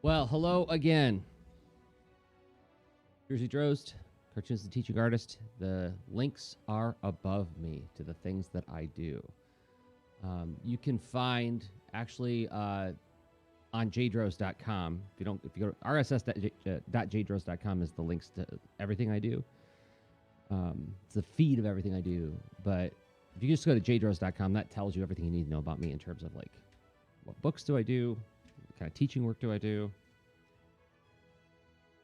Well, hello again. Jersey Drost, cartoonist and teaching artist. The links are above me to the things that I do. You can find actually on jdros.com. If you go to rss.jdros.com is the links to everything I do. It's the feed of everything I do. But if you just go to jdros.com, that tells you everything you need to know about me in terms of like what books do I do, what kind of teaching work do I do,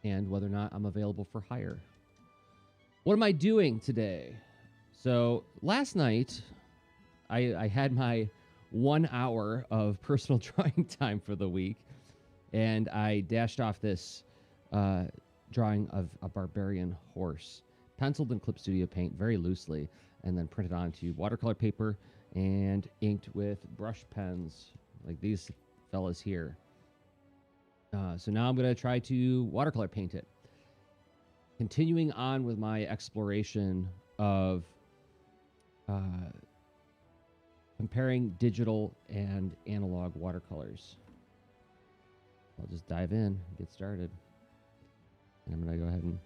and whether or not I'm available for hire. What am I doing today? So last night, I had my 1 hour of personal drawing time for the week, and I dashed off this drawing of a barbarian horse, penciled in Clip Studio paint very loosely, and then printed onto watercolor paper and inked with brush pens like these fellas here. So now I'm going to try to watercolor paint it. Continuing on with my exploration of comparing digital and analog watercolors. I'll just dive in and get started. And I'm going to go ahead and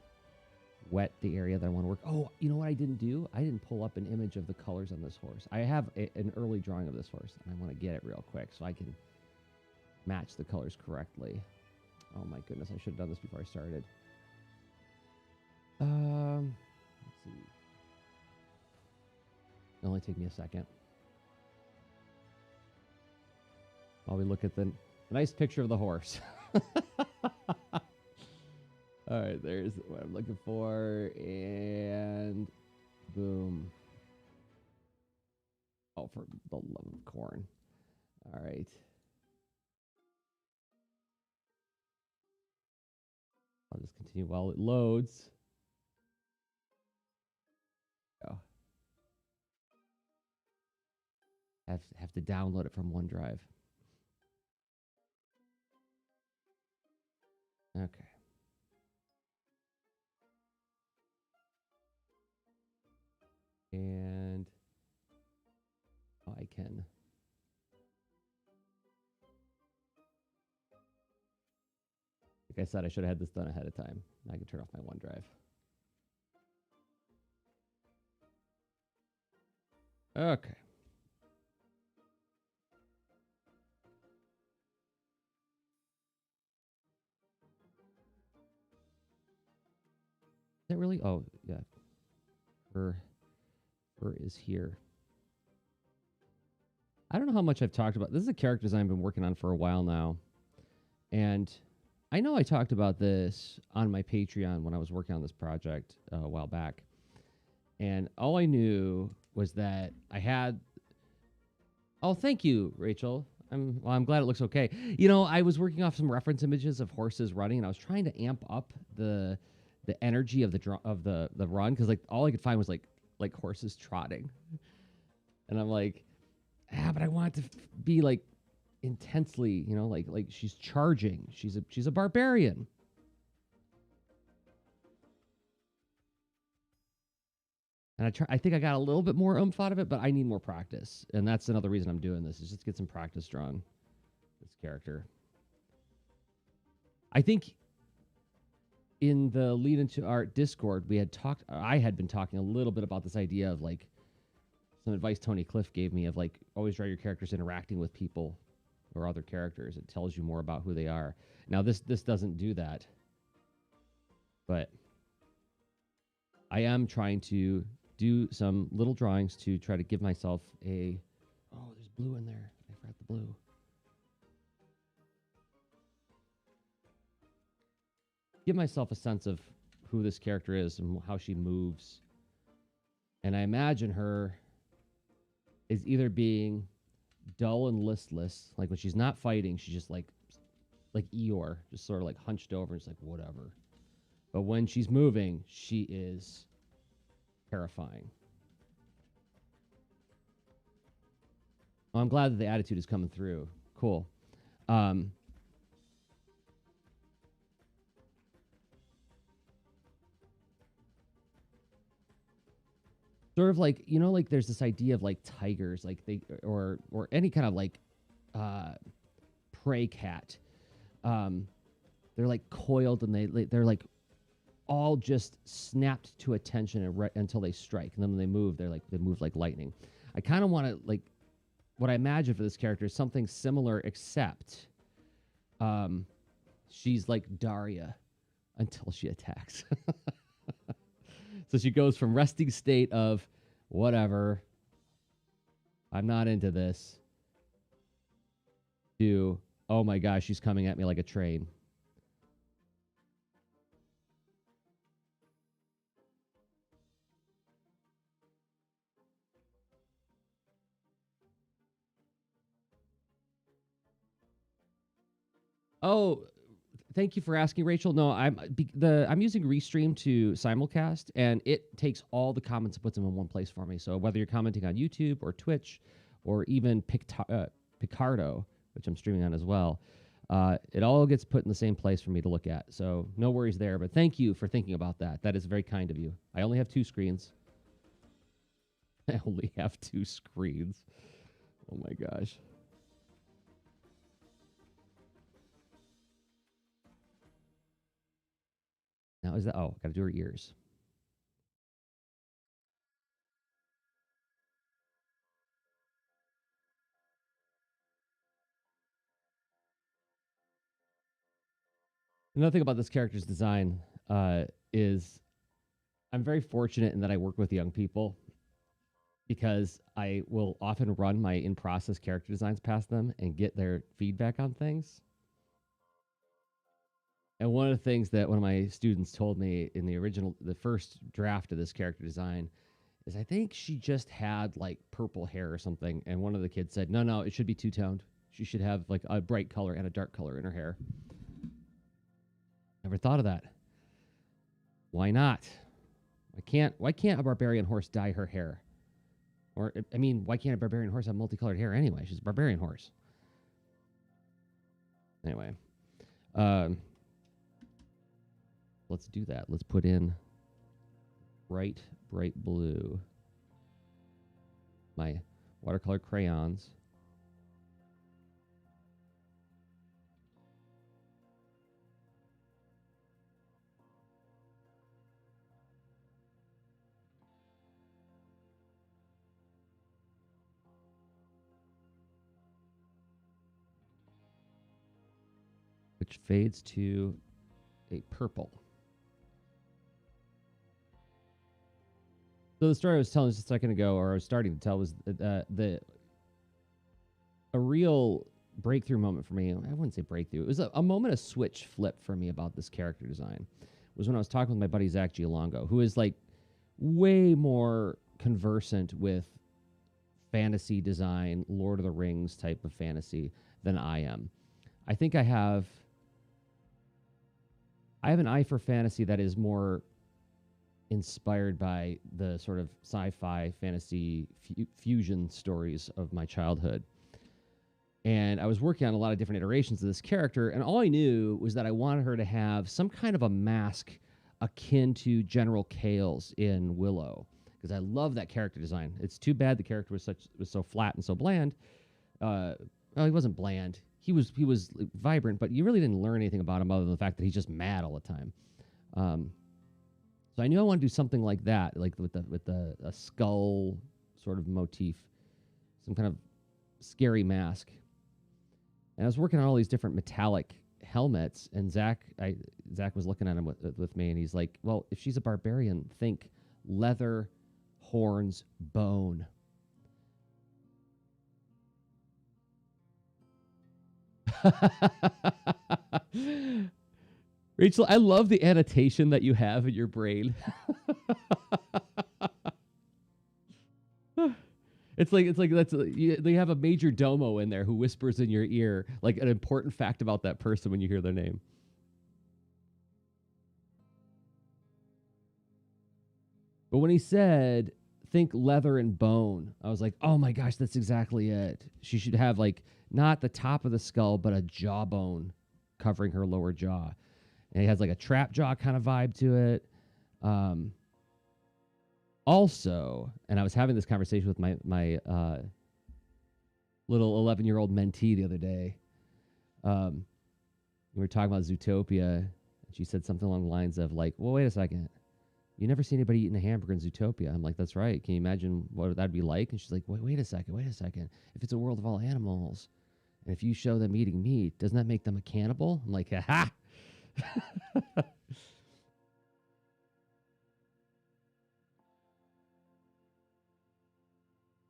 wet the area that I want to work. Oh, you know what I didn't do? I didn't pull up an image of the colors on this horse. I have an early drawing of this horse, and I want to get it real quick so I can match the colors correctly. Oh my goodness, I should have done this before I started. Let's see. It'll only take me a second. While we look at the nice picture of the horse. All right, there's what I'm looking for, and boom. Oh, for the love of corn. All right. I'll just continue while it loads. Oh. Have to download it from OneDrive. Okay. And I can. Like I said, I should have had this done ahead of time. I can turn off my OneDrive. Okay. Is that really? Oh, yeah. Fur is here. I don't know how much I've talked about. This is a character design I've been working on for a while now. And I know I talked about this on my Patreon when I was working on this project a while back. And all I knew was that I had... Oh, thank you, Rachel. I'm glad it looks okay. You know, I was working off some reference images of horses running, and I was trying to amp up the energy of the run, because like all I could find was like horses trotting, and I'm like, but I want it to be like intensely, you know, like she's charging. She's a barbarian. And I think I got a little bit more oomph out of it, but I need more practice. And that's another reason I'm doing this, is just to get some practice drawing this character. I think in the lead into our Discord, I had been talking a little bit about this idea of like some advice Tony Cliff gave me of like always draw your characters interacting with people or other characters. It tells you more about who they are. Now this doesn't do that, but I am trying to do some little drawings to try to give myself a... Oh, there's blue in there. I forgot the blue. Give myself a sense of who this character is and how she moves. And I imagine her is either being dull and listless, like when she's not fighting, she's just like Eeyore, just sort of like hunched over and just like whatever. But when she's moving, she is terrifying. Well, I'm glad that the attitude is coming through. Cool. Sort of like, you know, like there's this idea of like tigers, like they or any kind of like prey cat. They're like coiled and they're like all just snapped to attention until they strike, and then when they move like lightning. I kind of want to like what I imagine for this character is something similar, except she's like Daria until she attacks. So she goes from resting state of whatever, I'm not into this, to oh my gosh, she's coming at me like a train. Oh, thank you for asking, Rachel. No, I'm using Restream to simulcast, and it takes all the comments and puts them in one place for me. So whether you're commenting on YouTube or Twitch, or even Picardo, which I'm streaming on as well, it all gets put in the same place for me to look at. So no worries there. But thank you for thinking about that. That is very kind of you. I only have 2 screens. I only have 2 screens. Oh my gosh. Now is that? Oh, got to do her ears. Another thing about this character's design is I'm very fortunate in that I work with young people, because I will often run my in-process character designs past them and get their feedback on things. And one of the things that one of my students told me in the first draft of this character design is I think she just had like purple hair or something. And one of the kids said, no, it should be two-toned. She should have like a bright color and a dark color in her hair. Never thought of that. Why not? Why can't a barbarian horse dye her hair? Or, I mean, why can't a barbarian horse have multicolored hair anyway? She's a barbarian horse. Anyway. Let's do that. Let's put in bright blue. My watercolor crayons. Which fades to a purple. So the story I was telling just a second ago, or I was starting to tell, was a real breakthrough moment for me. I wouldn't say breakthrough. It was a moment of switch flip for me about this character design. It was when I was talking with my buddy Zach Giolongo, who is like way more conversant with fantasy design, Lord of the Rings type of fantasy than I am. I think I have an eye for fantasy that is more inspired by the sort of sci-fi fantasy fusion stories of my childhood. And I was working on a lot of different iterations of this character, and all I knew was that I wanted her to have some kind of a mask akin to General Kale's in Willow, because I love that character design. It's too bad the character was so flat and so bland. Well, he wasn't bland. He was vibrant, but you really didn't learn anything about him other than the fact that he's just mad all the time. So I knew I wanted to do something like that, like with a skull sort of motif, some kind of scary mask. And I was working on all these different metallic helmets, and Zach was looking at him with me, and he's like, "Well, if she's a barbarian, think leather, horns, bone." Rachel, I love the annotation that you have in your brain. It's like they have a major domo in there who whispers in your ear like an important fact about that person when you hear their name. But when he said, think leather and bone, I was like, oh my gosh, that's exactly it. She should have like not the top of the skull, but a jawbone covering her lower jaw. And it has like a trap jaw kind of vibe to it. Also, and I was having this conversation with my little 11-year-old mentee the other day. We were talking about Zootopia, and she said something along the lines of like, "Well, wait a second. You never see anybody eating a hamburger in Zootopia." I'm like, "That's right. Can you imagine what that'd be like?" And she's like, wait a second, wait a second. If it's a world of all animals, and if you show them eating meat, doesn't that make them a cannibal?" I'm like, "Ha!"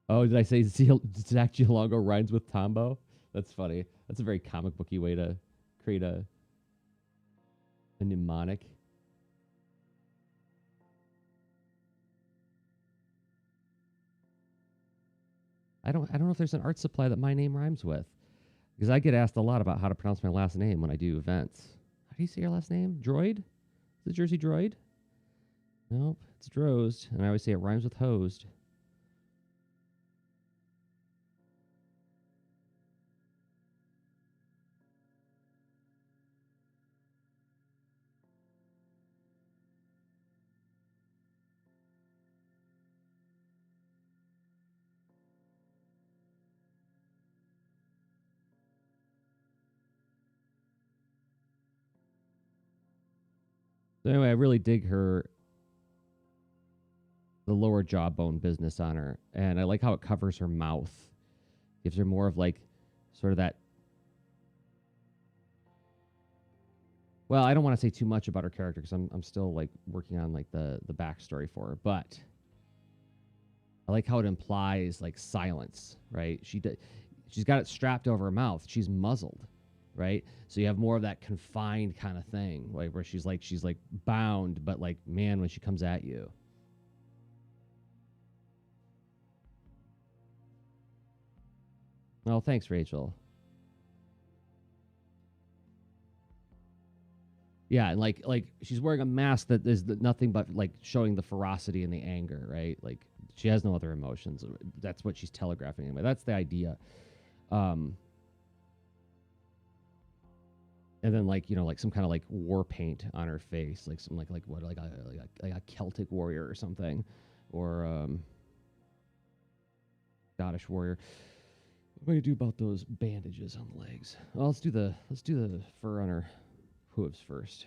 Oh, did I say Zach Giolongo rhymes with Tombo? That's funny. That's a very comic booky way to create a mnemonic. I don't know if there's an art supply that my name rhymes with, because I get asked a lot about how to pronounce my last name when I do events. How do you say your last name? Droid? Is it Jersey Droid? Nope, it's Drozd, and I always say it rhymes with hosed. So anyway, I really dig the lower jawbone business on her, and I like how it covers her mouth, gives her more of like sort of that. Well, I don't want to say too much about her character because I'm still like working on like the backstory for her, but I like how it implies like silence, right? She's got it strapped over her mouth. She's muzzled, right? So you have more of that confined kind of thing, like where she's like bound, but like man, when she comes at you. Oh, thanks, Rachel. Yeah, and like she's wearing a mask that is nothing but like showing the ferocity and the anger, right? Like she has no other emotions. That's what she's telegraphing anyway. That's the idea. Um, and then like like some kind of like war paint on her face, like some like what like a Celtic warrior or something, or Scottish warrior. What do you do about those bandages on the legs? Well, let's do the fur on her hooves first.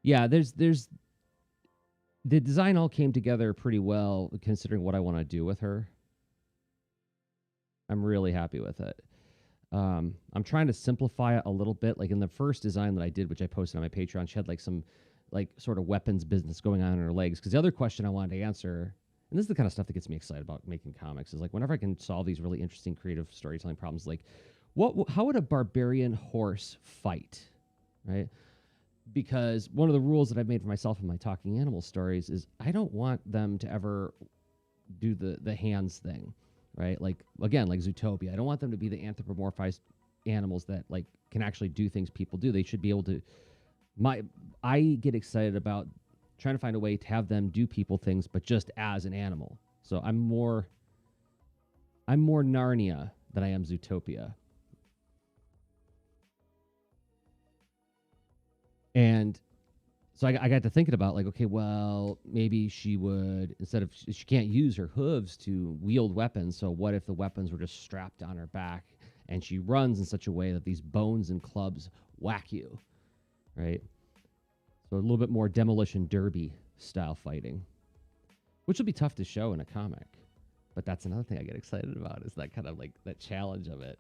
Yeah, there's the design all came together pretty well considering what I want to do with her. I'm really happy with it. I'm trying to simplify it a little bit. Like in the first design that I did, which I posted on my Patreon, she had like some like sort of weapons business going on in her legs. Because the other question I wanted to answer, and this is the kind of stuff that gets me excited about making comics, is like whenever I can solve these really interesting creative storytelling problems, like how would a barbarian horse fight, right? Because one of the rules that I've made for myself in my talking animal stories is I don't want them to ever do the hands thing, right? Like again, like Zootopia. I don't want them to be the anthropomorphized animals that like can actually do things people do. They should be able to. My I get excited about trying to find a way to have them do people things, but just as an animal. So I'm more Narnia than I am Zootopia, and so I got to thinking about like, okay, well, maybe she would instead of she can't use her hooves to wield weapons. So what if the weapons were just strapped on her back and she runs in such a way that these bones and clubs whack you, right? So a little bit more demolition derby style fighting, which will be tough to show in a comic. But that's another thing I get excited about is that kind of like that challenge of it.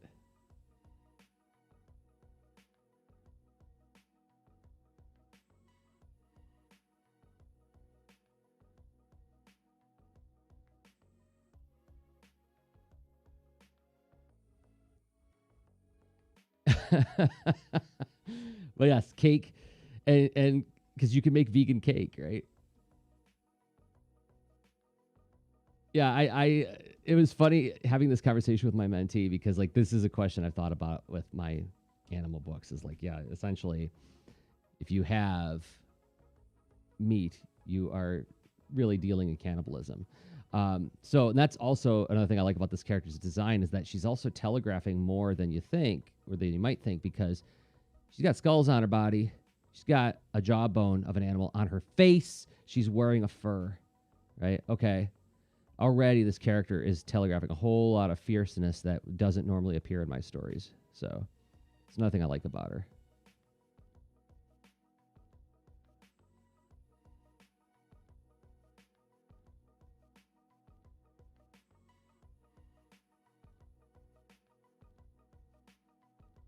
But yes, cake, and because you can make vegan cake, right? Yeah, it was funny having this conversation with my mentee because like this is a question I've thought about with my animal books is like, yeah, essentially if you have meat, you are really dealing in cannibalism. So that's also another thing I like about this character's design is that she's also telegraphing more than you think or than you might think because she's got skulls on her body. She's got a jawbone of an animal on her face. She's wearing a fur, right? Okay. already this character is telegraphing a whole lot of fierceness that doesn't normally appear in my stories. So it's nothing I like about her.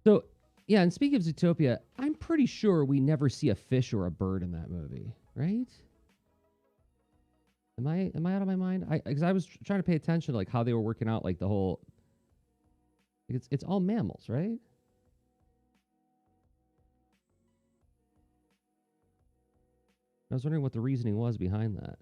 So, yeah, and speaking of Zootopia, I'm pretty sure we never see a fish or a bird in that movie, right? Am I out of my mind? Because I was trying to pay attention to like how they were working out like the whole. Like it's all mammals, right? I was wondering what the reasoning was behind that.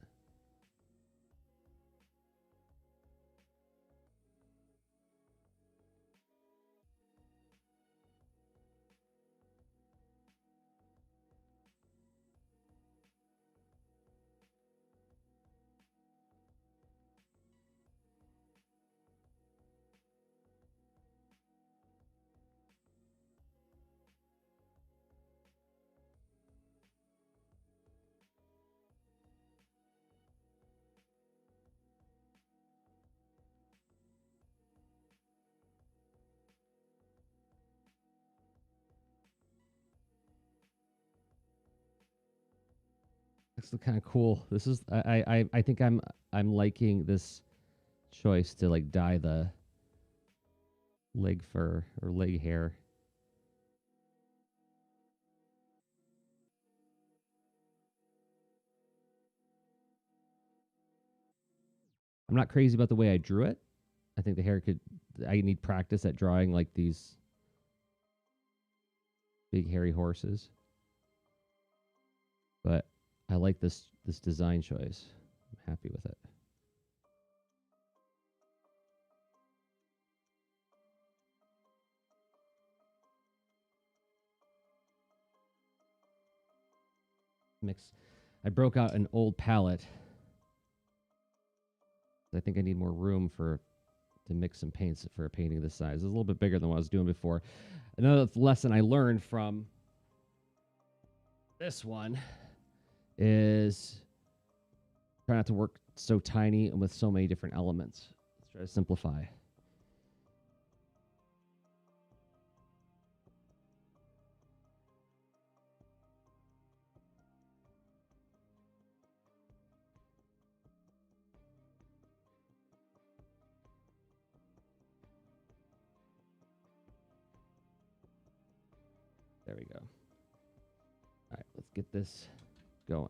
That's kind of cool. This is I think I'm liking this choice to like dye the leg fur or leg hair. I'm not crazy about the way I drew it. I think the hair could. I need practice at drawing like these big hairy horses. But I like this design choice. I'm happy with it. Mix. I broke out an old palette. I think I need more room to mix some paints for a painting this size. It's a little bit bigger than what I was doing before. Another lesson I learned from this one is try not to work so tiny and with so many different elements. Let's try to simplify. There we go. All right, let's get this going.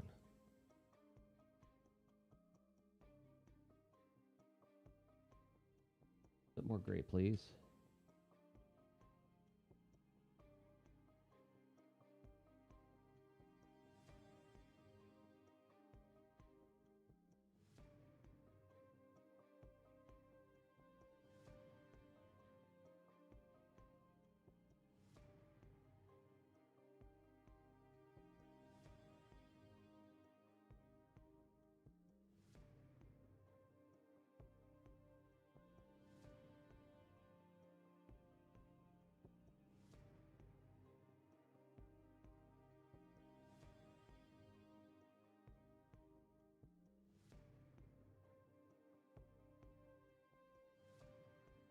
A bit more gray, please.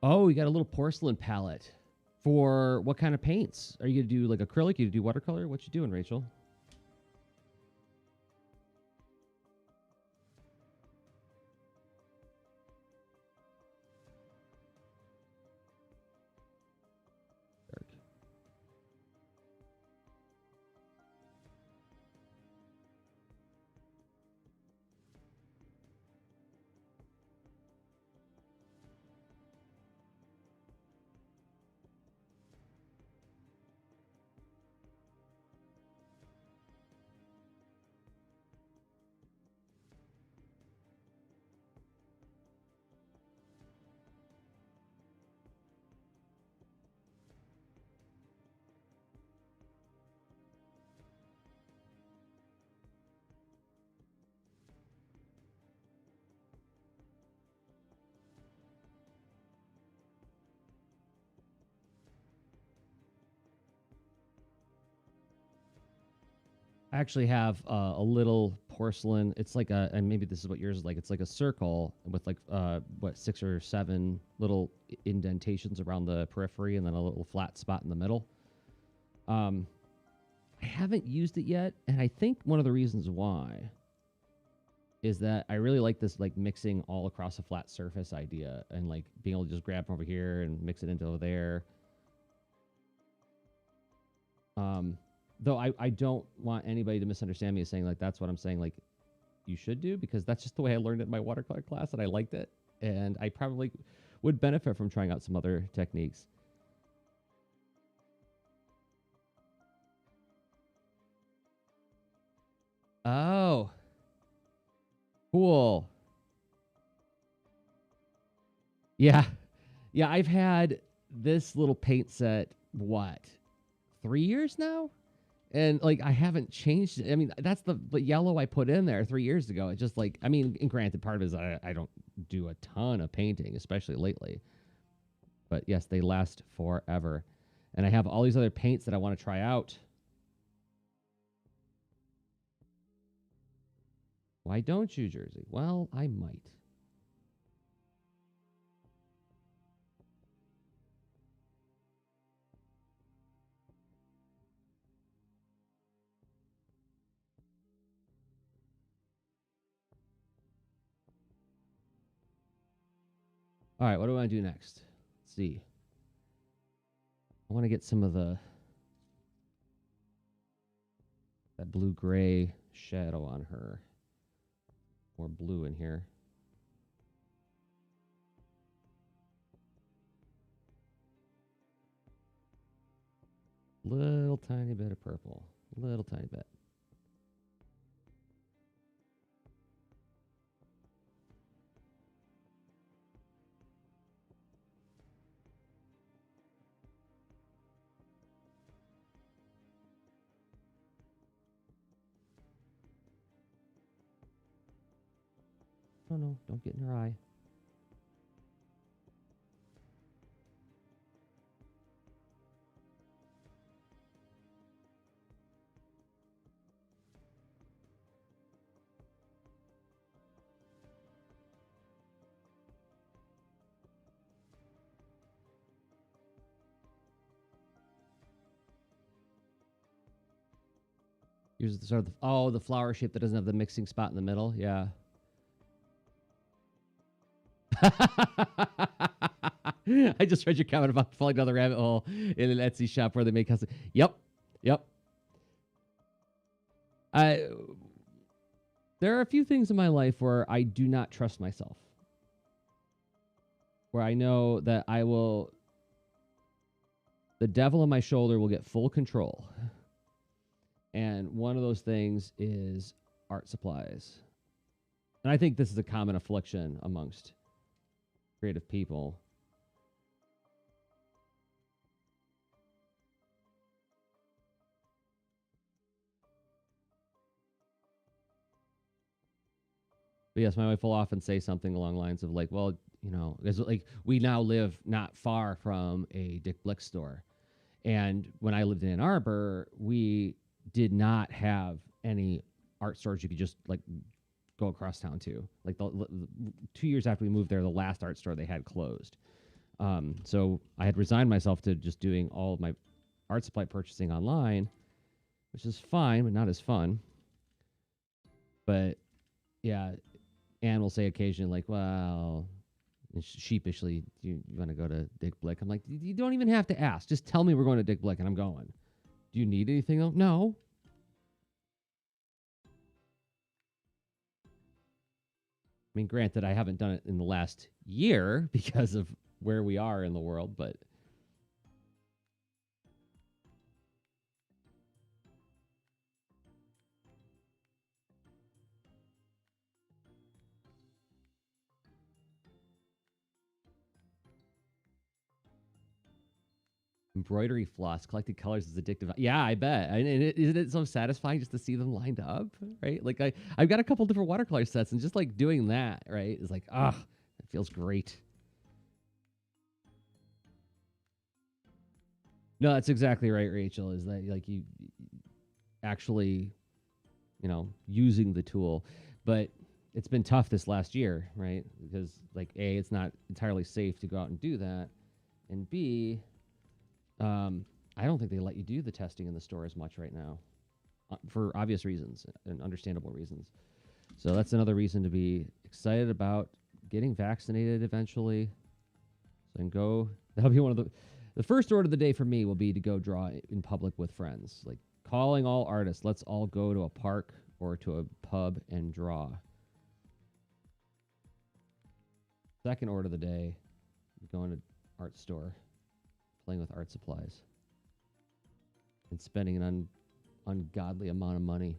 Oh, you got a little porcelain palette. For what kind of paints? Are you gonna do like acrylic? You do watercolor? What you doing, Rachel? Dark. I actually have a little porcelain. It's like a, and maybe this is what yours is like. It's like a circle with like what 6 or 7 little indentations around the periphery, and then a little flat spot in the middle. I haven't used it yet, and I think one of the reasons why is that I really like this like mixing all across a flat surface idea, and like being able to just grab from over here and mix it into over there. Though I don't want anybody to misunderstand me as saying like that's what I'm saying like you should do, because that's just the way I learned it in my watercolor class, and I liked it, and I probably would benefit from trying out some other techniques. Oh, cool. Yeah. Yeah, I've had this little paint set, what, 3 years now? And like I haven't changed it. I mean, that's the yellow I put in there 3 years ago. It's just like, I mean, and granted, part of it is I don't do a ton of painting, especially lately. But yes, they last forever. And I have all these other paints that I want to try out. Why don't you, Jersey? Well, I might. All right, what do I want to do next? Let's see. I want to get some of that blue-gray shadow on her. More blue in here. Little tiny bit of purple. Little tiny bit. Oh no, don't get in her eye. Here's the sort of the flower shape that doesn't have the mixing spot in the middle. Yeah. I just read your comment about falling down the rabbit hole in an Etsy shop where they make custom. Yep. Yep. There are a few things in my life where I do not trust myself. Where I know that the devil on my shoulder will get full control. And one of those things is art supplies. And I think this is a common affliction amongst creative people. But yes, my wife will often say something along the lines of like, well, you know, it's like we now live not far from a Dick Blick store. And when I lived in Ann Arbor, we did not have any art stores you could just like go across town to. Like the 2 years after we moved there, the last art store they had closed. So I had resigned myself to just doing all of my art supply purchasing online, which is fine, but not as fun. But yeah, Anne will say occasionally, like, well, sheepishly, you want to go to Dick Blick? I'm like, you don't even have to ask. Just tell me we're going to Dick Blick and I'm going. Do you need anything though? No. I mean, granted, I haven't done it in the last year because of where we are in the world, but embroidery floss, collecting colors is addictive. Yeah, I bet. And isn't it so satisfying just to see them lined up, right? Like I've got a couple different watercolor sets, and just like doing that, right, is like, it feels great. No, that's exactly right, Rachel. Is that like you actually using the tool. But it's been tough this last year, right? Because like A, it's not entirely safe to go out and do that, and B, I don't think they let you do the testing in the store as much right now, for obvious reasons and understandable reasons. So that's another reason to be excited about getting vaccinated eventually. So I can go. That'll be one of the first order of the day for me will be to go draw in public with friends, like calling all artists. Let's all go to a park or to a pub and draw. Second order of the day, going to art store, playing with art supplies, and spending an ungodly amount of money.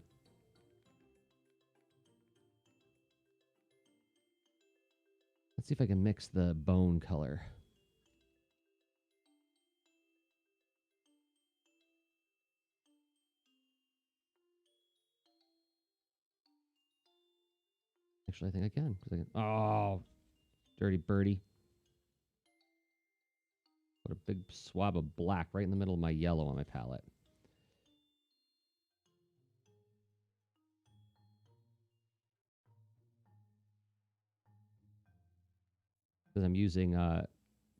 Let's see if I can mix the bone color. Actually, I think I can. Oh, dirty birdie. Put a big swab of black right in the middle of my yellow on my palette. Because I'm using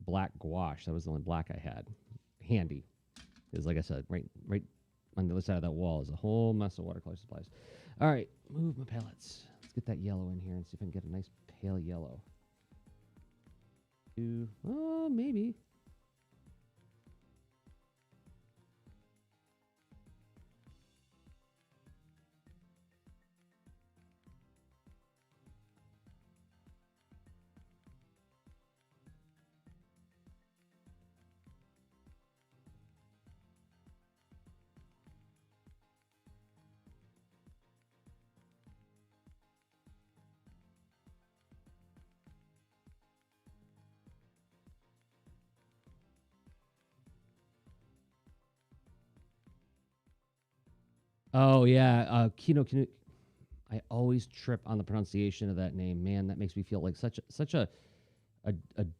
black gouache. That was the only black I had handy. Because like I said, right on the other side of that wall is a whole mess of watercolor supplies. All right, move my palettes. Let's get that yellow in here and see if I can get a nice pale yellow. Maybe. Oh yeah, Kino Kanu. I always trip on the pronunciation of that name. Man, that makes me feel like such a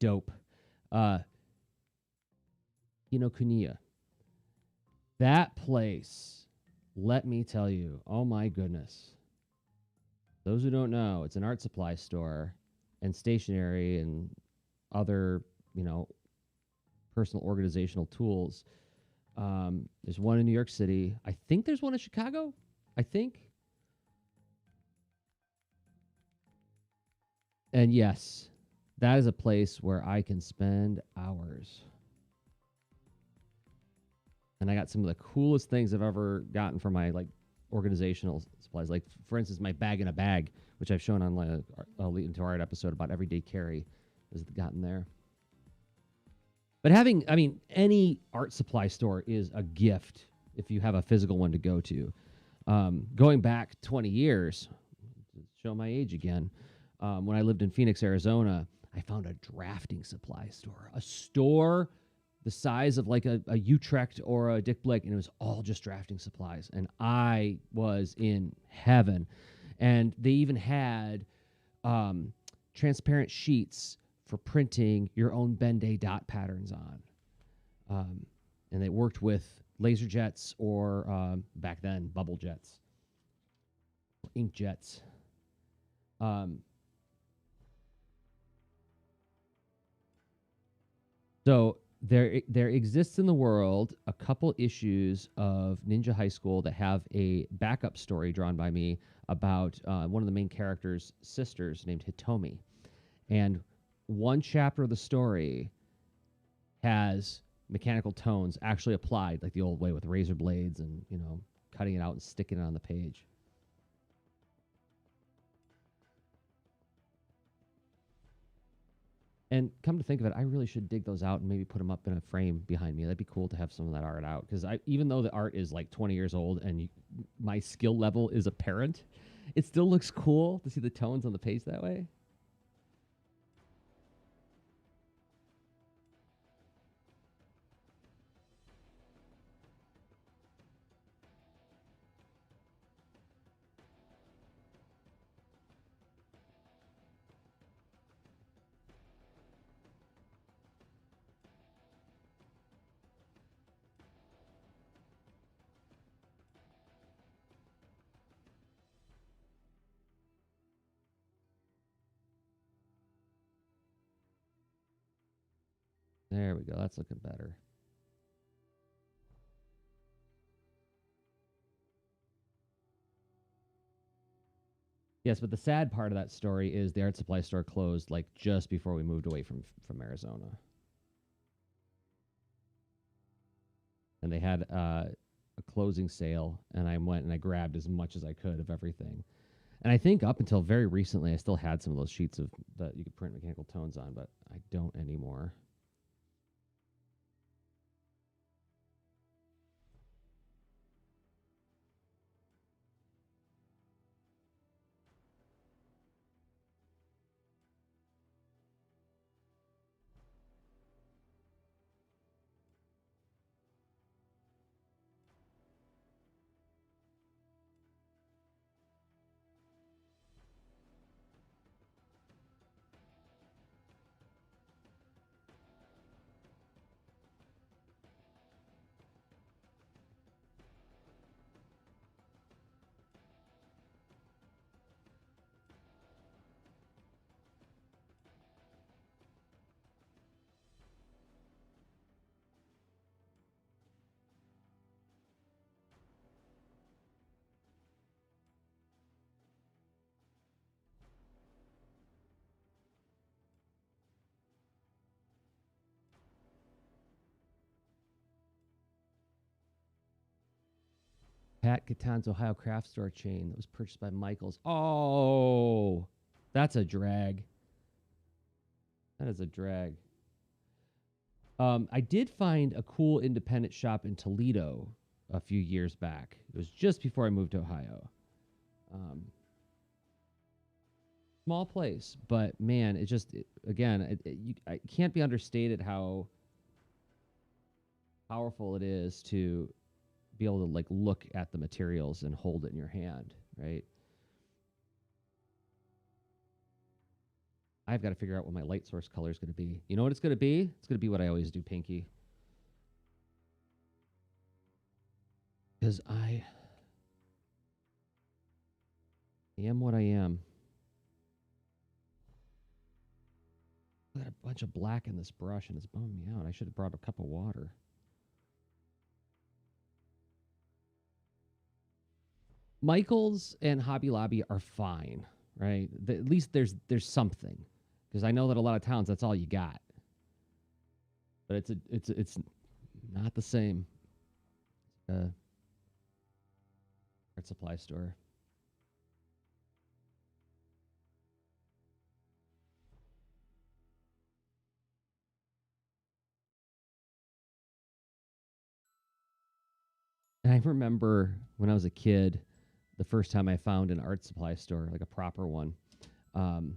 dope. Kinokuniya. That place, let me tell you, oh my goodness. Those who don't know, it's an art supply store and stationery and other, personal organizational tools. There's one in New York City. I think there's one in Chicago. I think. And yes, that is a place where I can spend hours. And I got some of the coolest things I've ever gotten from my organizational supplies. Like for instance, my bag in a bag, which I've shown on a Lead into Art episode about everyday carry, has gotten there. But any art supply store is a gift if you have a physical one to go to. Going back 20 years, show my age again. When I lived in Phoenix, Arizona, I found a drafting supply store, a store the size of like a Utrecht or a Dick Blick, and it was all just drafting supplies. And I was in heaven. And they even had transparent sheets for printing your own Ben-Day dot patterns on. And they worked with laser jets or back then bubble jets, or ink jets. So there exists in the world a couple issues of Ninja High School that have a backup story drawn by me about one of the main characters' sisters named Hitomi. And one chapter of the story has mechanical tones actually applied like the old way with razor blades and, cutting it out and sticking it on the page. And come to think of it, I really should dig those out and maybe put them up in a frame behind me. That'd be cool to have some of that art out. Because even though the art is like 20 years old and my skill level is apparent, it still looks cool to see the tones on the page that way. There we go. That's looking better. Yes, but the sad part of that story is the art supply store closed like just before we moved away from Arizona, and they had a closing sale, and I went and I grabbed as much as I could of everything. And I think up until very recently, I still had some of those sheets of that you could print mechanical tones on, but I don't anymore. Pat Catan's Ohio craft store chain that was purchased by Michaels. Oh, that's a drag. That is a drag. I did find a cool independent shop in Toledo a few years back. It was just before I moved to Ohio. Um, Small place, but man, it just again, I can't be understated how powerful it is to be able to like look at the materials and hold it in your hand, right? I've got to figure out what my light source color is going to be. You know what it's going to be? It's going to be what I always do, Pinky. Because I am what I am. I got a bunch of black in this brush and it's bumming me out. I should have brought a cup of water. Michaels and Hobby Lobby are fine, right? At least there's something, because I know that a lot of towns that's all you got. But it's not the same. Art supply store. And I remember when I was a kid, the first time I found an art supply store, like a proper one. Um,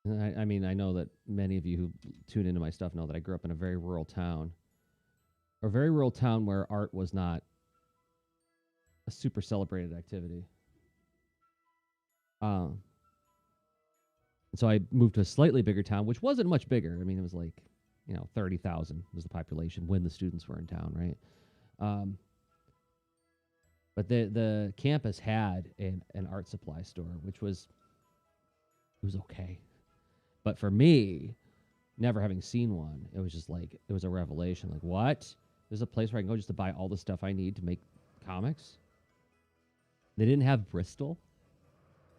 I mean, I know that many of you who tune into my stuff know that I grew up in a very rural town, or a very rural town where art was not a super celebrated activity. Um, and so I moved to a slightly bigger town, which wasn't much bigger. I mean, it was like, 30,000 was the population when the students were in town, right? Um, but the campus had an art supply store, which was it was okay. But for me, never having seen one, it was just like it was a revelation. Like, what? There's a place where I can go just to buy all the stuff I need to make comics. They didn't have Bristol.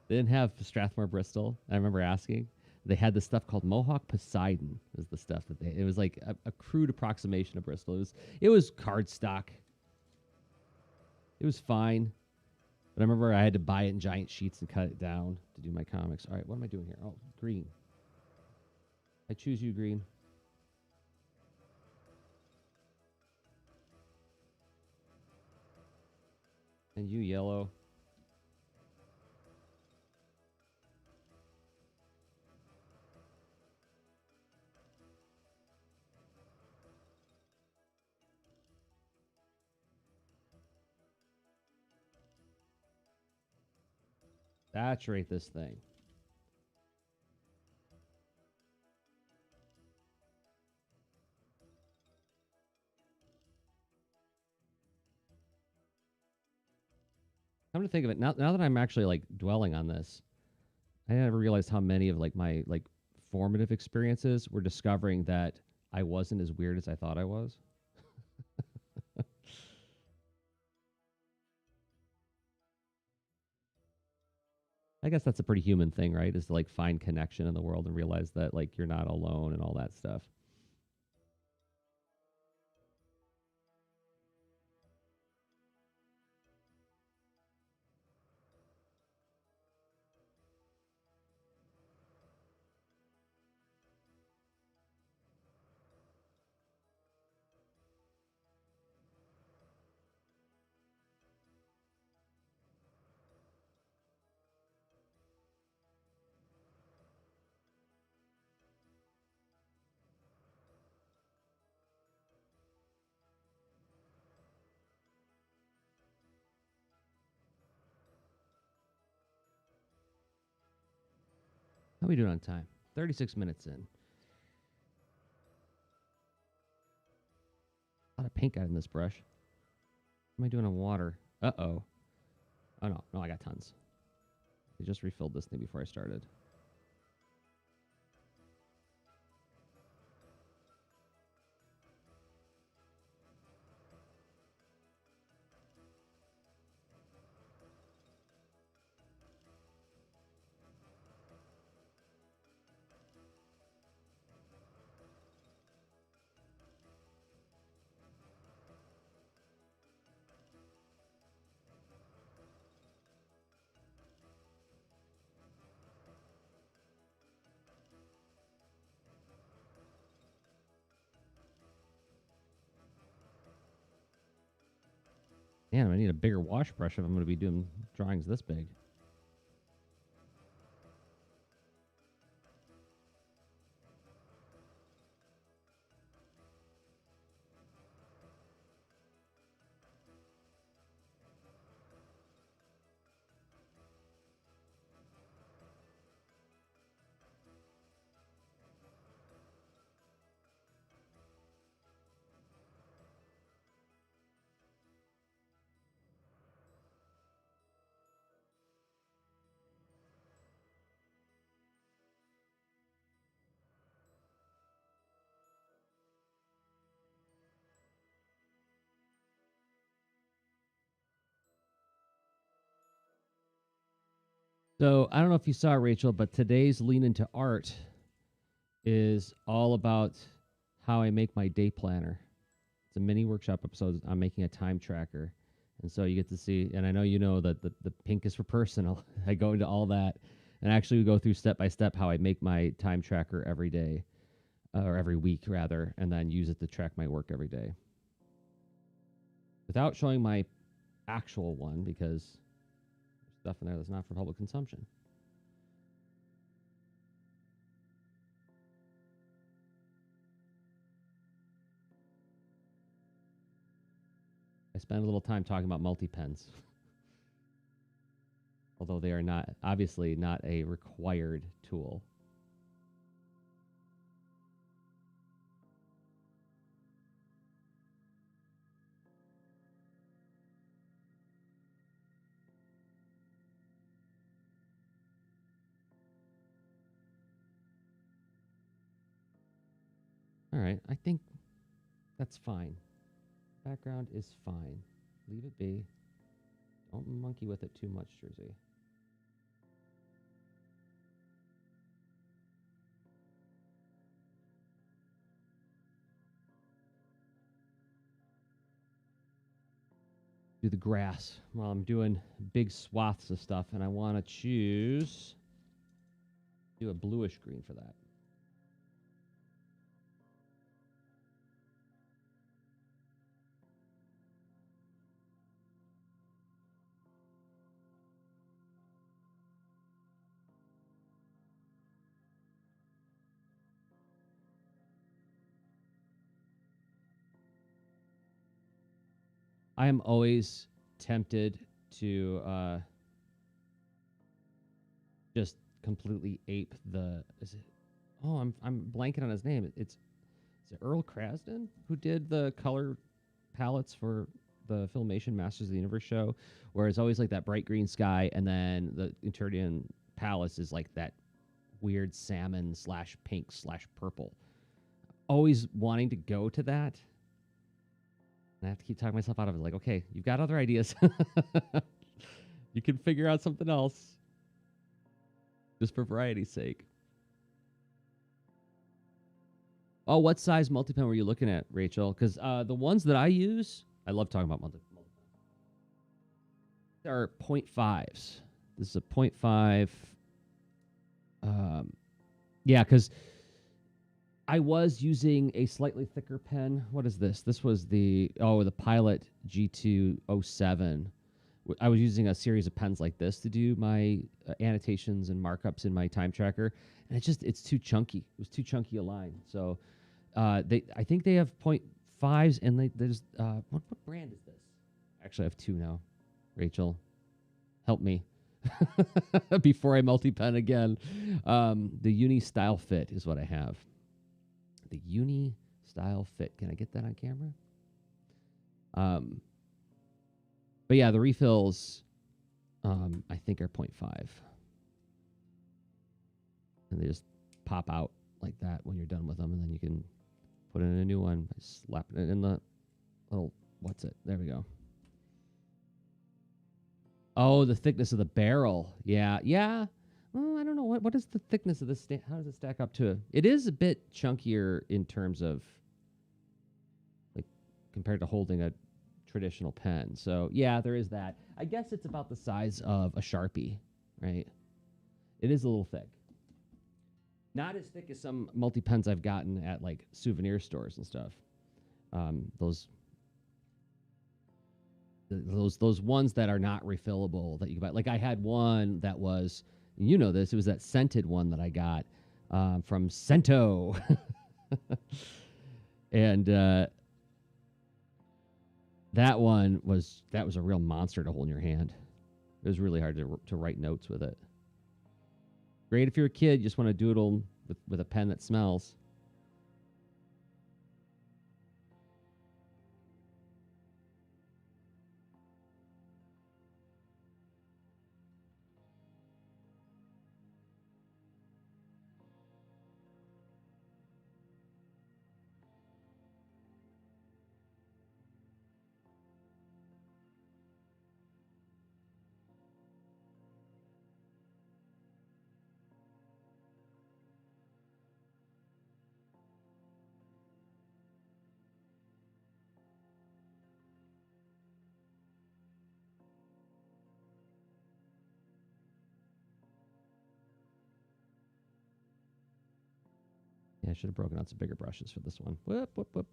They didn't have Strathmore Bristol. I remember asking. They had this stuff called Mohawk Poseidon. Was the stuff that they? It was like a crude approximation of Bristol. It was cardstock. It was fine. But I remember I had to buy it in giant sheets and cut it down to do my comics. All right, what am I doing here? Oh, green. I choose you, green. And you, yellow. Saturate this thing. Come to think of it, now that I'm actually like dwelling on this, I never realized how many of like my like formative experiences were discovering that I wasn't as weird as I thought I was. I guess that's a pretty human thing, right? Is to like find connection in the world and realize that like you're not alone and all that stuff. How are we doing on time? 36 minutes in. A lot of pink out in this brush. What am I doing on water? Uh-oh. Oh, no. No, I got tons. I just refilled this thing before I started. Damn, I need a bigger wash brush if I'm going to be doing drawings this big. So I don't know if you saw it, Rachel, but today's Lean Into Art is all about how I make my day planner. It's a mini workshop episode. I'm making a time tracker. And so you get to see, and I know you know that the pink is for personal. I go into all that and actually go through step by step how I make my time tracker every day, or every week rather, and then use it to track my work every day. Without showing my actual one because there's stuff in there that's not for public consumption. I spent a little time talking about multi-pens, although they are not, obviously not a required tool. All right, I think that's fine. Background is fine. Leave it be. Don't monkey with it too much, Jersey. Do the grass while I'm doing big swaths of stuff, and I want to do a bluish green for that. I am always tempted to just completely ape the. Is it? Oh, I'm blanking on his name. Is it Earl Krasden who did the color palettes for the Filmation Masters of the Universe show, where it's always like that bright green sky, and then the Eternian Palace is like that weird salmon / pink / purple. Always wanting to go to that. And I have to keep talking myself out of it. Like, okay, you've got other ideas. You can figure out something else just for variety's sake. Oh, what size multi-pen were you looking at, Rachel? Because the ones that I use, I love talking about multi-pen. Are 0.5s. This is a 0.5. Yeah, because I was using a slightly thicker pen. What is this? This was the Pilot G207. I was using a series of pens like this to do my annotations and markups in my time tracker, and it's too chunky. It was too chunky a line. So I think they have 0.5s, and there's what brand is this? Actually, I have two now. Rachel, help me before I multi-pen again. The Uni Style Fit is what I have. The Uni Style Fit. Can I get that on camera? But yeah, the refills, I think are 0.5. And they just pop out like that when you're done with them, and then you can put in a new one by slapping it in the little, what's it? There we go. Oh, the thickness of the barrel. Yeah. Well, I don't know. What is the thickness of this? How does it stack up to? It is a bit chunkier in terms of, like, compared to holding a traditional pen. So, yeah, there is that. I guess it's about the size of a Sharpie, right? It is a little thick. Not as thick as some multi-pens I've gotten at, like, souvenir stores and stuff. Those ones that are not refillable that you can buy. Like, I had one that was, you know this, it was that scented one that I got from Cento. And that was a real monster to hold in your hand. It was really hard to write notes with it. Great if you're a kid, you just want to doodle with a pen that smells. Yeah, I should have broken out some bigger brushes for this one. Whoop, whoop, whoop.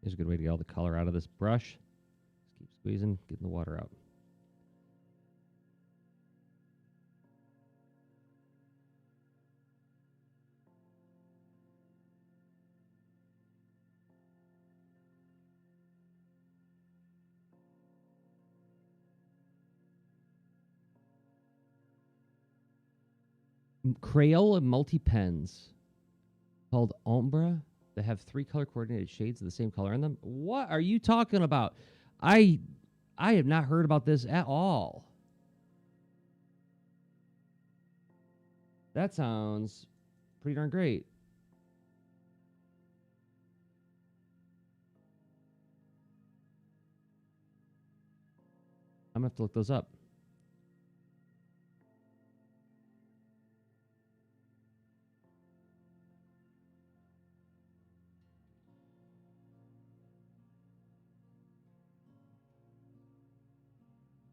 Here's a good way to get all the color out of this brush. Just keep squeezing, getting the water out. Crayola multi-pens called Ombre that have 3 color coordinated shades of the same color in them. What are you talking about? I have not heard about this at all. That sounds pretty darn great. I'm gonna have to look those up.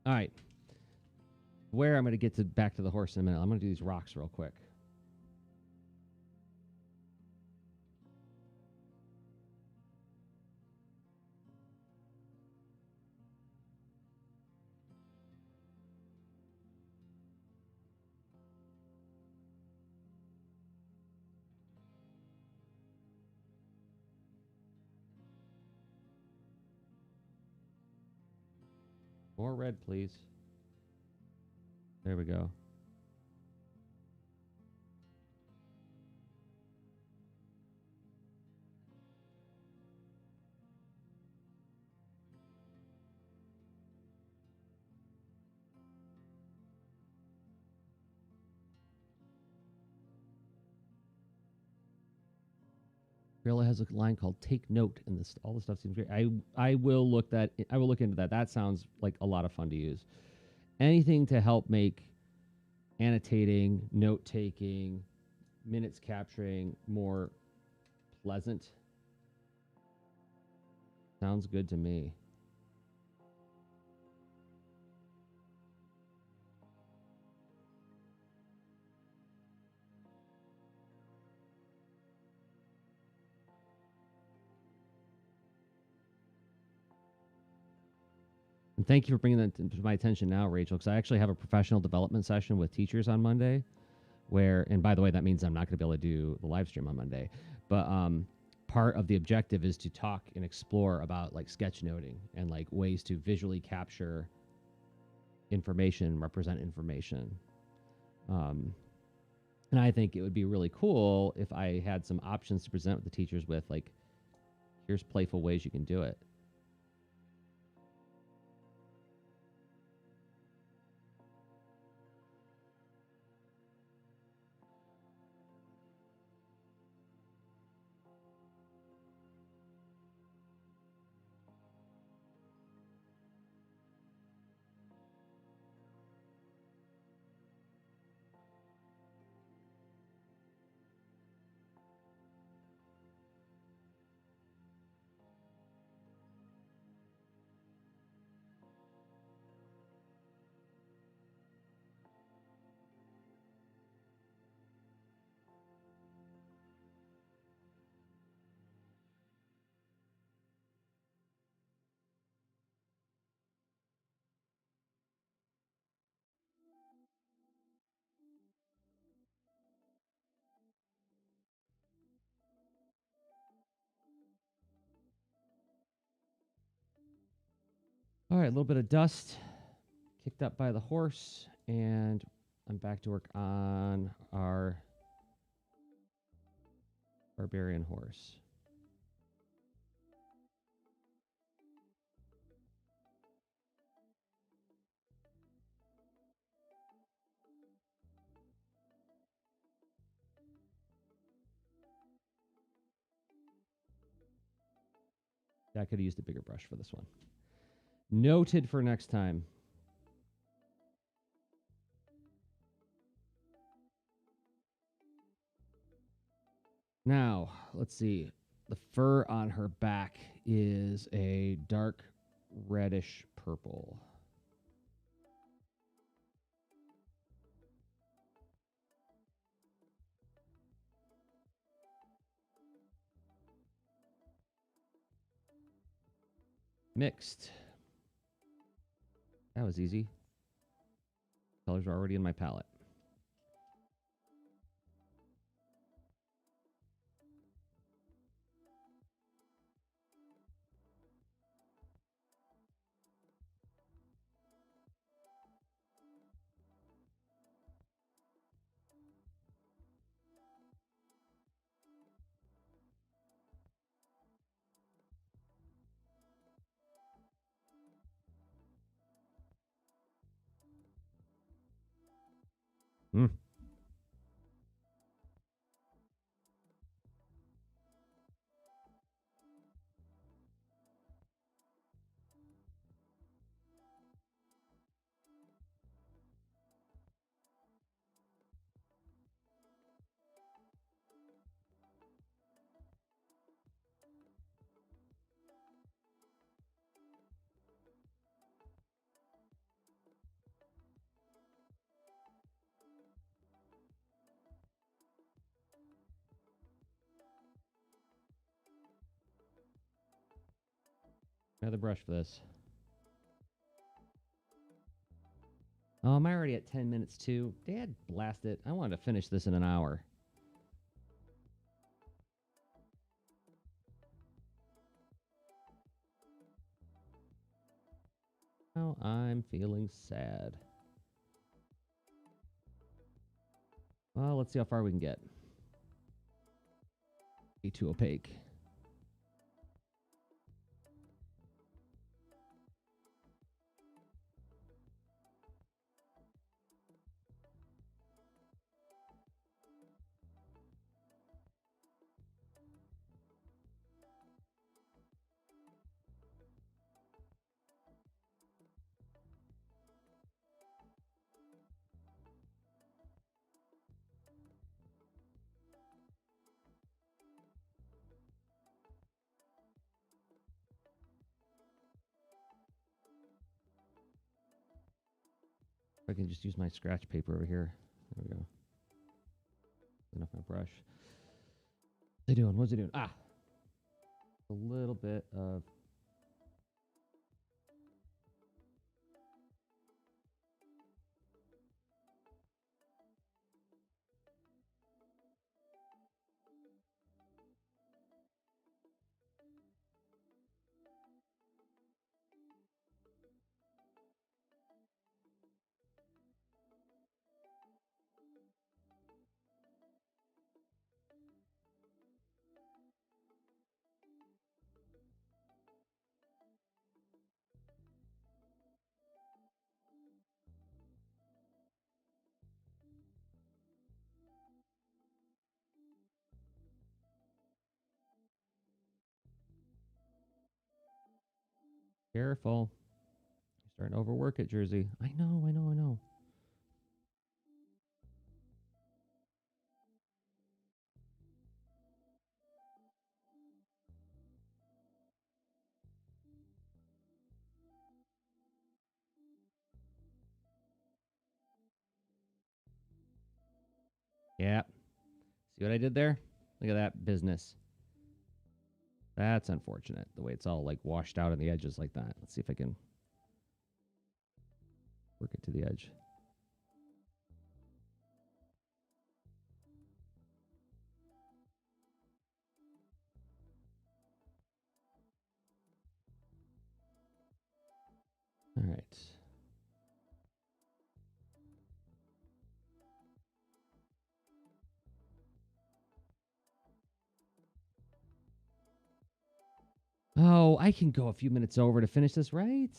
All right. Where I'm going to get back to the horse in a minute. I'm going to do these rocks real quick. More red, please. There we go. Rilla has a line called "Take note," and this all the stuff seems great. I will look that I will look into that. That sounds like a lot of fun to use. Anything to help make annotating, note taking, minutes capturing more pleasant sounds good to me. And thank you for bringing that to my attention now, Rachel, because I actually have a professional development session with teachers on Monday where, and by the way, that means I'm not going to be able to do the live stream on Monday, but part of the objective is to talk and explore about like sketchnoting and like ways to visually capture information, represent information. And I think it would be really cool if I had some options to present with the teachers with, like, here's playful ways you can do it. All right, a little bit of dust kicked up by the horse, and I'm back to work on our Barbarian horse. Yeah, I could have used a bigger brush for this one. Noted for next time. Now, let's see. The fur on her back is a dark reddish purple. Mixed. That was easy. Colors are already in my palette. Mm. Another brush for this. Oh, am I already at 10 minutes too? Dad, blast it. I wanted to finish this in an hour. now I'm feeling sad. Well, let's see how far we can get. Be too opaque. I can just use my scratch paper over here. There we go. Enough my brush. What's it doing? What's it doing? Ah! A little bit of... Careful. You're starting to overwork it, Jersey. I know. Yeah. See what I did there? Look at that business. That's unfortunate, the way it's all like washed out on the edges like that. Let's see if I can work it to the edge. All right. Oh, I can go a few minutes over to finish this, right?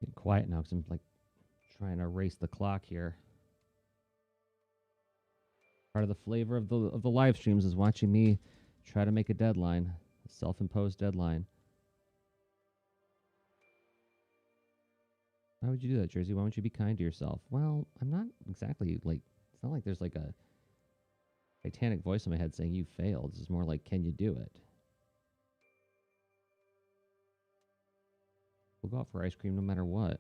Getting quiet now because I'm like trying to race the clock here. Part of the flavor of the live streams is watching me try to make a deadline, a self-imposed deadline. Why would you do that, Jersey? Why won't you be kind to yourself? Well, I'm not exactly like, it's not like there's like a Titanic voice in my head saying you failed. It's more like, can you do it? We'll go out for ice cream no matter what.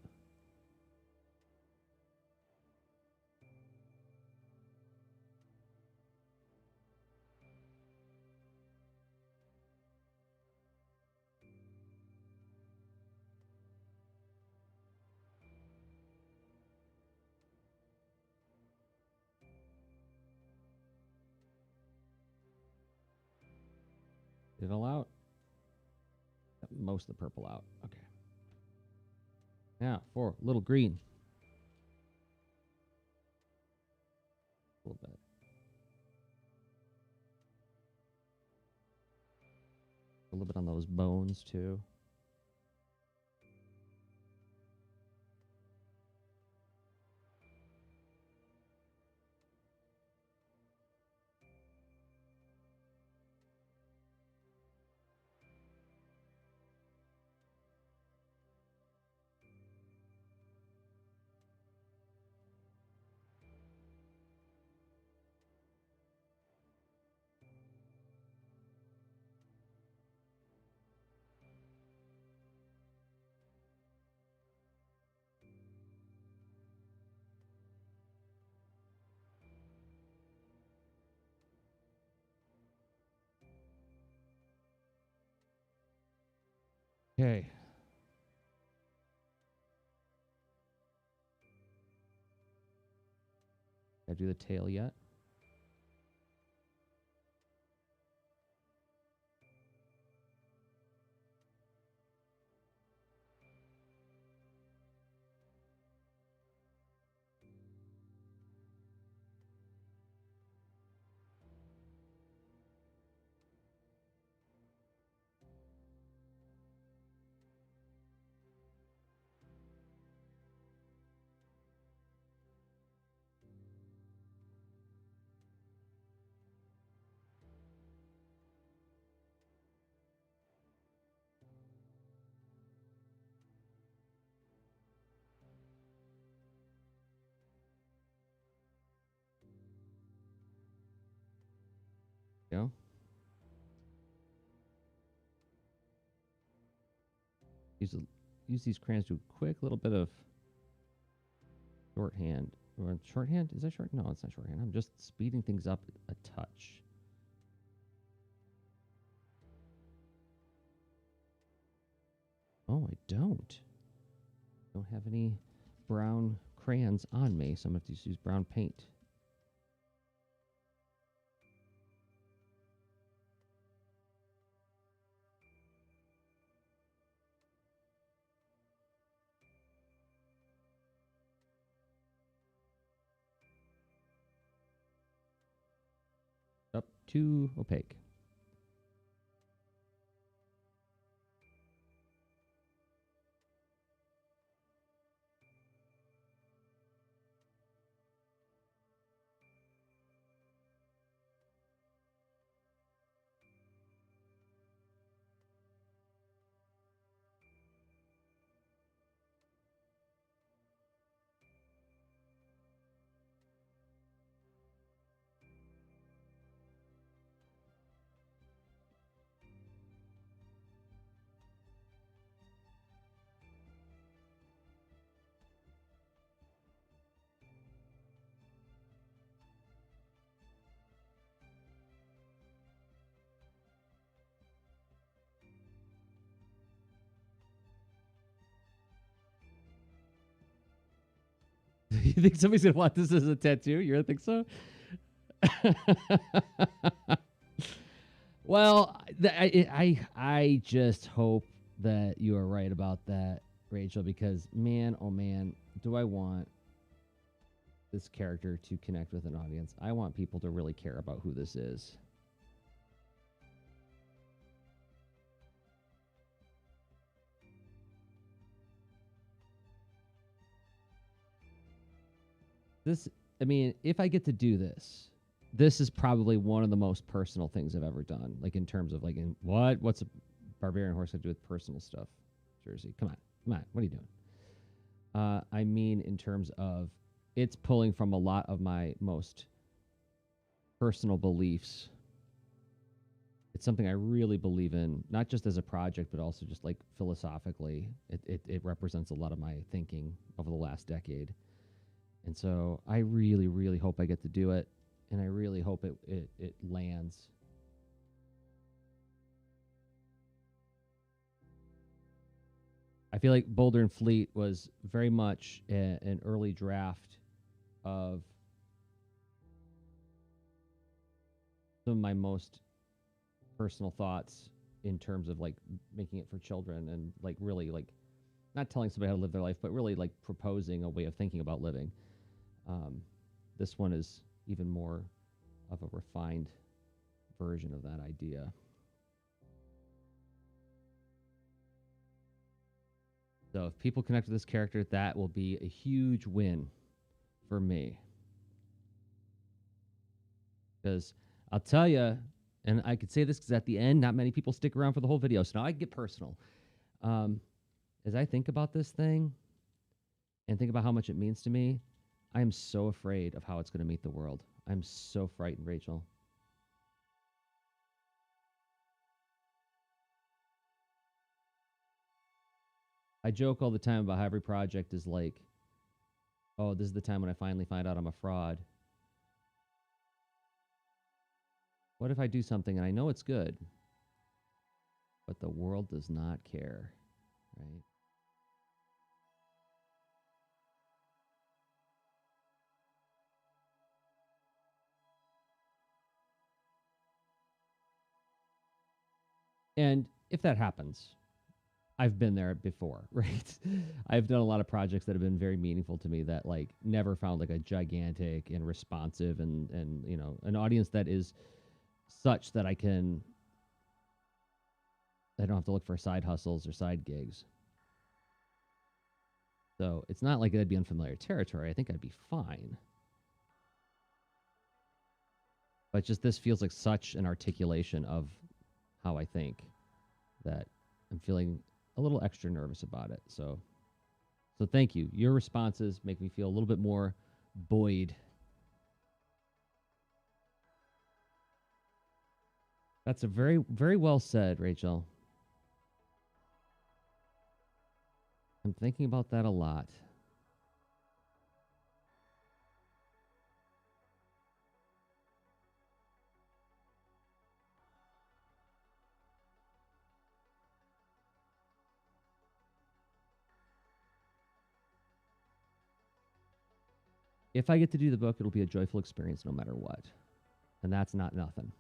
Get it all out. Yep. most of the purple out. Okay. Now for little green. A little bit. A little bit on those bones too. Okay. Did I do the tail yet? No. Use use these crayons to do a quick little bit of shorthand. Or shorthand? Is that short? No, it's not shorthand. I'm just speeding things up a touch. Oh, I don't. Don't have any brown crayons on me, so I'm going to have to use brown paint. Up too opaque. You think somebody's going to want this as a tattoo? You really think so? Well, I just hope that you are right about that, Rachel, because man, oh man, do I want this character to connect with an audience. I want people to really care about who this is. This, I mean, if I get to do this, this is probably one of the most personal things I've ever done. Like in terms of like, in what's a barbarian horse got to do with personal stuff? Jersey, come on, what are you doing? I mean, in terms of it's pulling from a lot of my most personal beliefs. It's something I really believe in, not just as a project, but also just like philosophically. It represents a lot of my thinking over the last decade. And so I really, really hope I get to do it. And I really hope it lands. I feel like Boulder and Fleet was very much an early draft of some of my most personal thoughts in terms of like making it for children and like really like not telling somebody how to live their life, but really like proposing a way of thinking about living. Um, this one is even more of a refined version of that idea. So if people connect with this character, that will be a huge win for me. Because I'll tell you, and I could say this because at the end, not many people stick around for the whole video. So now I get personal. As I think about this thing and think about how much it means to me, I am so afraid of how it's going to meet the world. I'm so frightened, Rachel. I joke all the time about how every project is like, oh, this is the time when I finally find out I'm a fraud. What if I do something and I know it's good, but the world does not care, right? And if that happens, I've been there before, right? I've done a lot of projects that have been very meaningful to me that like never found like a gigantic and responsive and you know, an audience that is such that I don't have to look for side hustles or side gigs. So it's not like I'd be unfamiliar territory. I think I'd be fine. But just this feels like such an articulation of how I think that I'm feeling a little extra nervous about it. So thank you. Your responses make me feel a little bit more buoyed. That's a very, very well said, Rachel. I'm thinking about that a lot. If I get to do the book, it'll be a joyful experience no matter what. And that's not nothing.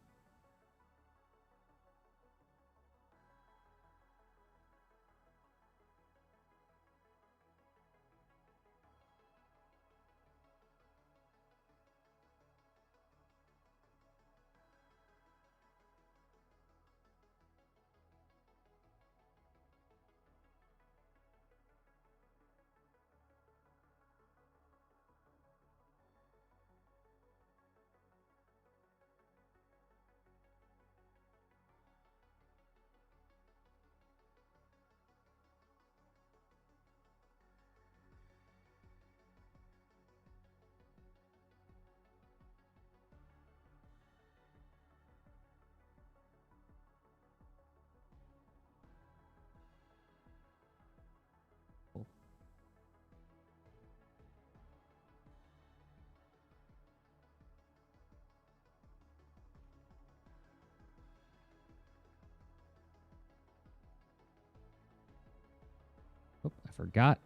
Oh, I forgot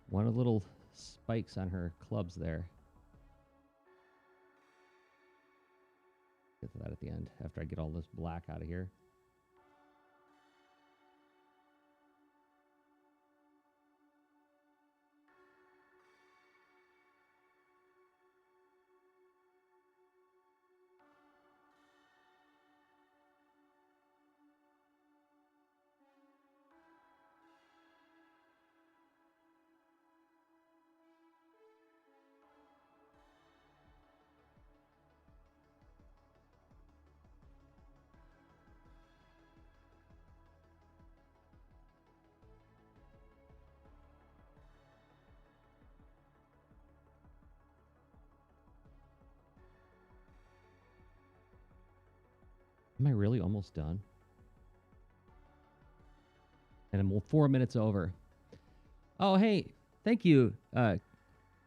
one of the little spikes on her clubs there. Get to that at the end after I get all this black out of here. Am I really almost done? And I'm 4 minutes over. Oh, hey, thank you,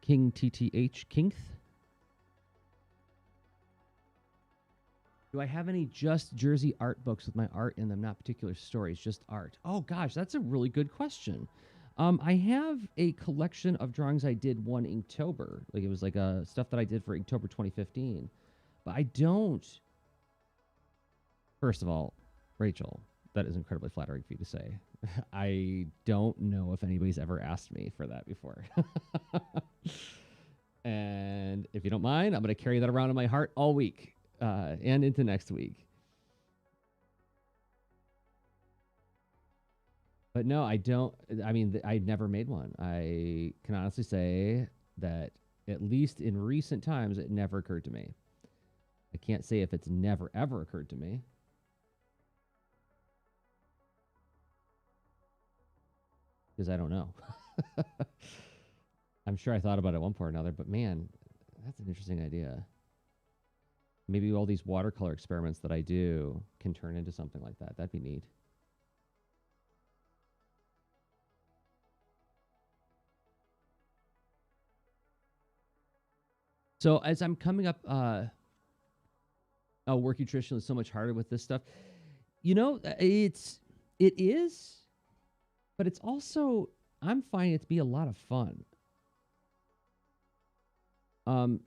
King TTH Kingth. Do I have any just Jersey art books with my art in them, not particular stories, just art? Oh gosh, that's a really good question. I have a collection of drawings I did one Inktober. Like it was like stuff that I did for Inktober 2015. But I don't. First of all, Rachel, that is incredibly flattering for you to say. I don't know if anybody's ever asked me for that before. And if you don't mind, I'm going to carry that around in my heart all week and into next week. But no, I don't. I mean, I never made one. I can honestly say that at least in recent times, it never occurred to me. I can't say if it's never ever occurred to me. Because I don't know. I'm sure I thought about it at one point or another, but man, that's an interesting idea. Maybe all these watercolor experiments that I do can turn into something like that. That'd be neat. So as I'm coming up, working traditionally is so much harder with this stuff. You know, it is, but it's also I'm finding it to be a lot of fun.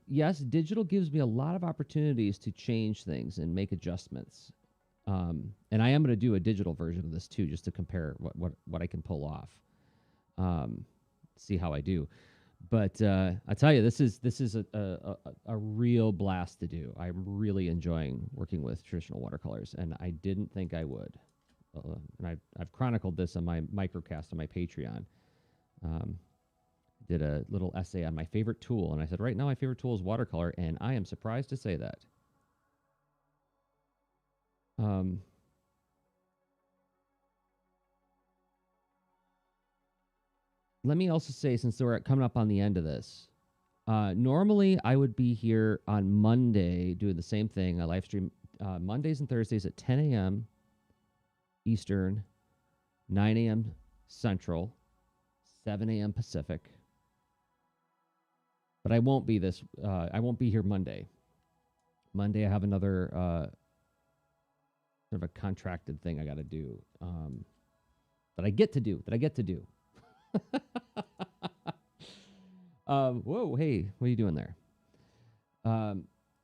Yes, digital gives me a lot of opportunities to change things and make adjustments. And I am going to do a digital version of this too, just to compare what I can pull off. See how I do. But I tell you, this is a real blast to do. I'm really enjoying working with traditional watercolors, and I didn't think I would. And I've chronicled this on my microcast on my Patreon. Did a little essay on my favorite tool, and I said, right now my favorite tool is watercolor, and I am surprised to say that. Let me also say, since we're coming up on the end of this, normally I would be here on Monday doing the same thing. I live stream Mondays and Thursdays at 10 a.m. Eastern, 9 a.m. Central, 7 a.m. Pacific. But I won't be I won't be here Monday. Monday I have another sort of a contracted thing I got to do that I get to do. Whoa, hey, what are you doing there?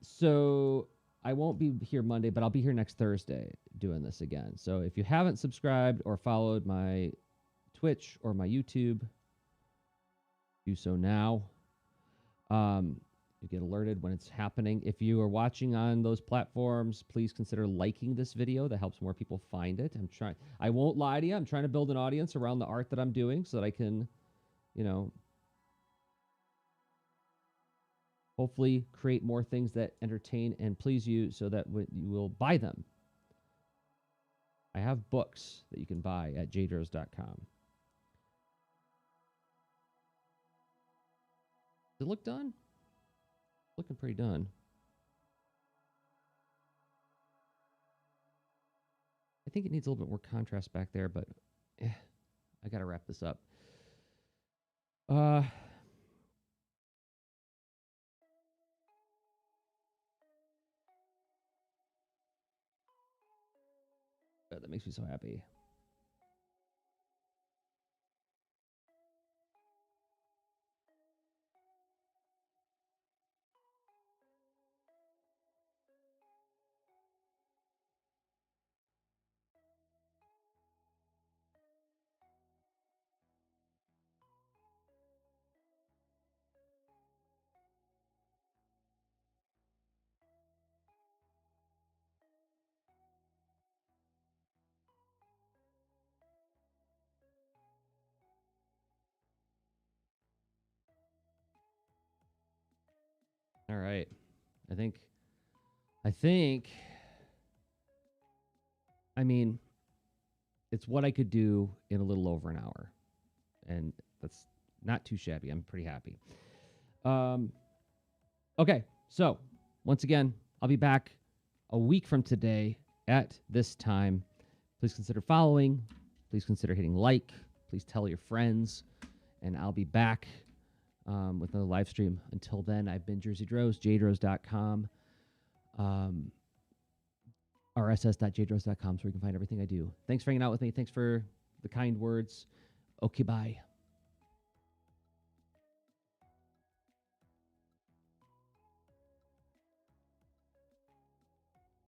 So I won't be here Monday, but I'll be here next Thursday doing this again. So if you haven't subscribed or followed my Twitch or my YouTube, do so now. You get alerted when it's happening. If you are watching on those platforms, please consider liking this video. That helps more people find it. I won't lie to you. I'm trying to build an audience around the art that I'm doing so that I can, you know, hopefully create more things that entertain and please you so that you will buy them. I have books that you can buy at jdros.com. Does it look done? Looking pretty done. I think it needs a little bit more contrast back there, but I got to wrap this up. That makes me so happy. All right. I think, I mean, it's what I could do in a little over an hour. And that's not too shabby. I'm pretty happy. Okay. So, once again, I'll be back a week from today at this time. Please consider following. Please consider hitting like. Please tell your friends. And I'll be back with another live stream. Until then, I've been Jersey Dros, jdros.com, rss.jdros.com, so you can find everything I do. Thanks for hanging out with me. Thanks for the kind words. Okay, bye.